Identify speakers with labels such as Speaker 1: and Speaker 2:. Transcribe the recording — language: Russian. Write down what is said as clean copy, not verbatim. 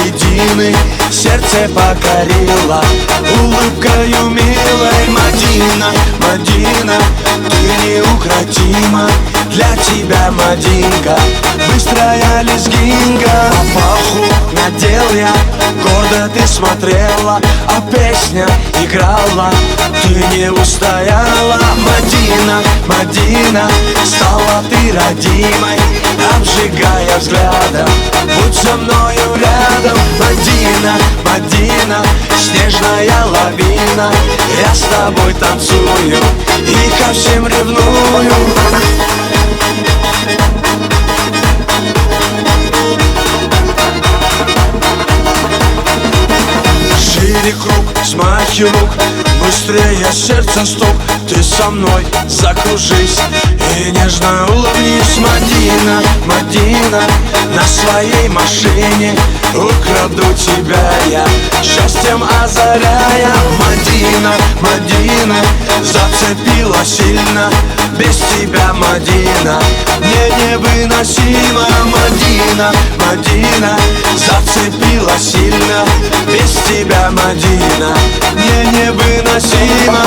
Speaker 1: единый, сердце покорила улыбкою милой. Мадина, Мадина, ты неукротима, для тебя, Мадинка, быстрая лезгинка. Папаху надел я, гордо ты смотрела, а песня играла, ты не устояла. Мадина, Мадина, стала ты родимой, обжигая взглядом, будь со мною рядом. Мадина, Мадина, снежная лавина, я с тобой танцую и ко всем ревную. Шире круг, смахи рук, быстрее сердце стук, ты со мной закружись и нежно улыбнись. Мадина, Мадина, на своей машине украду тебя я, счастьем озаряя. Мадина, Мадина, зацепила сильно, без тебя, Мадина, мне невыносимо. Мадина, Мадина, зацепила сильно, без тебя, Мадина, мне невыносимо.